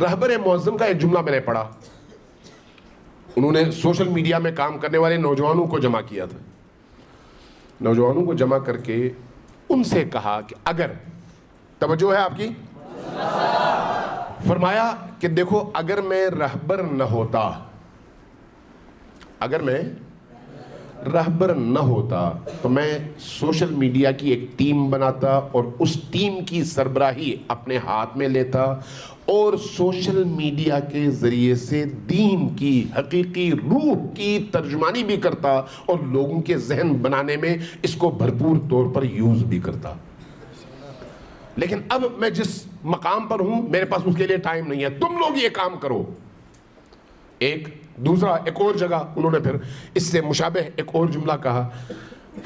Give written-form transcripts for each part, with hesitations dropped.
رہبر معظم کا ایک جملہ میں نے پڑھا. انہوں نے سوشل میڈیا میں کام کرنے والے نوجوانوں کو جمع کیا تھا. نوجوانوں کو جمع کر کے ان سے کہا کہ اگر, توجہ ہے آپ کی, فرمایا کہ دیکھو اگر میں رہبر نہ ہوتا, اگر میں رہبر نہ ہوتا تو میں سوشل میڈیا کی ایک ٹیم بناتا اور اس ٹیم کی سربراہی اپنے ہاتھ میں لیتا اور سوشل میڈیا کے ذریعے سے دین کی حقیقی روح کی ترجمانی بھی کرتا اور لوگوں کے ذہن بنانے میں اس کو بھرپور طور پر یوز بھی کرتا. لیکن اب میں جس مقام پر ہوں میرے پاس اس کے لیے ٹائم نہیں ہے, تم لوگ یہ کام کرو. ایک اور جگہ انہوں نے پھر اس سے مشابہ ایک اور جملہ کہا.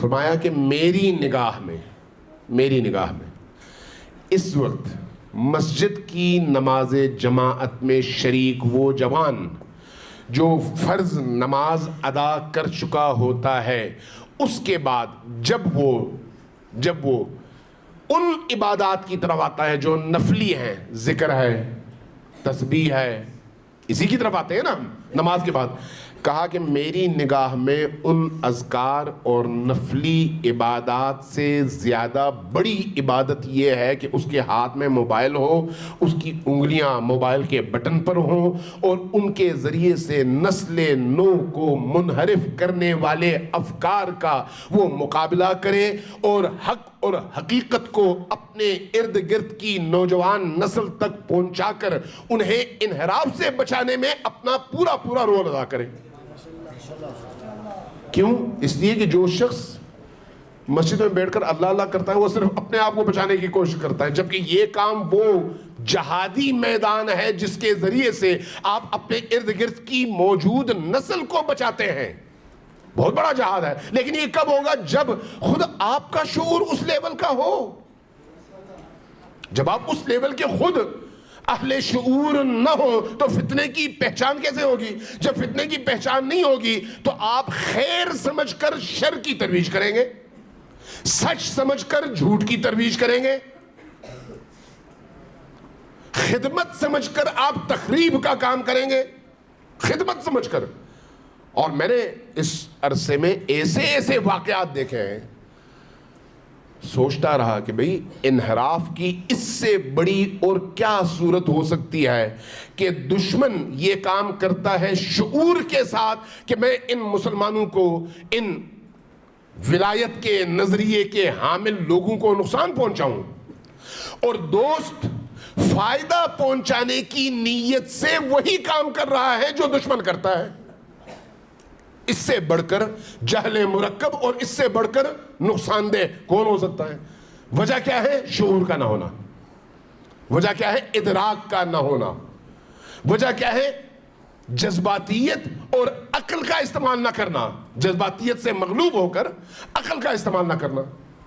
فرمایا کہ میری نگاہ میں اس وقت مسجد کی نماز جماعت میں شریک وہ جوان جو فرض نماز ادا کر چکا ہوتا ہے, اس کے بعد جب وہ ان عبادات کی طرف آتا ہے جو نفلی ہیں, ذکر ہے, تسبیح ہے, اسی کی طرف آتے ہیں نا نماز کے بعد, کہا کہ میری نگاہ میں ان اذکار اور نفلی عبادات سے زیادہ بڑی عبادت یہ ہے کہ اس کے ہاتھ میں موبائل ہو, اس کی انگلیاں موبائل کے بٹن پر ہوں اور ان کے ذریعے سے نسل نو کو منحرف کرنے والے افکار کا وہ مقابلہ کرے اور حق اور حقیقت کو اپنے ارد گرد کی نوجوان نسل تک پہنچا کر انہیں انحراف سے بچانے میں اپنا پورا رول ادا کرے. کیوں؟ اس لیے کہ جو شخص مسجد میں بیٹھ کر اللہ اللہ کرتا ہے وہ صرف اپنے آپ کو بچانے کی کوشش کرتا ہے, جبکہ یہ کام وہ جہادی میدان ہے جس کے ذریعے سے آپ اپنے ارد گرد کی موجود نسل کو بچاتے ہیں. بہت بڑا جہاد ہے. لیکن یہ کب ہوگا؟ جب خود آپ کا شعور اس لیول کا ہو, جب آپ اس لیول کے خود اہل شعور نہ ہو تو فتنے کی پہچان کیسے ہوگی؟ جب فتنے کی پہچان نہیں ہوگی تو آپ خیر سمجھ کر شر کی ترویج کریں گے, سچ سمجھ کر جھوٹ کی ترویج کریں گے, خدمت سمجھ کر آپ تخریب کا کام کریں گے, خدمت سمجھ کر. اور میں نے اس عرصے میں ایسے واقعات دیکھے ہیں, سوچتا رہا کہ بھئی انحراف کی اس سے بڑی اور کیا صورت ہو سکتی ہے کہ دشمن یہ کام کرتا ہے شعور کے ساتھ کہ میں ان مسلمانوں کو, ان ولایت کے نظریے کے حامل لوگوں کو نقصان پہنچاؤں, اور دوست فائدہ پہنچانے کی نیت سے وہی کام کر رہا ہے جو دشمن کرتا ہے. اس سے بڑھ کر جہل مرکب اور اس سے بڑھ کر نقصان دہ کون ہو سکتا ہے؟ وجہ کیا ہے؟ شعور کا نہ ہونا. وجہ کیا ہے؟ ادراک کا نہ ہونا. وجہ کیا ہے؟ جذباتیت اور عقل کا استعمال نہ کرنا, جذباتیت سے مغلوب ہو کر عقل کا استعمال نہ کرنا.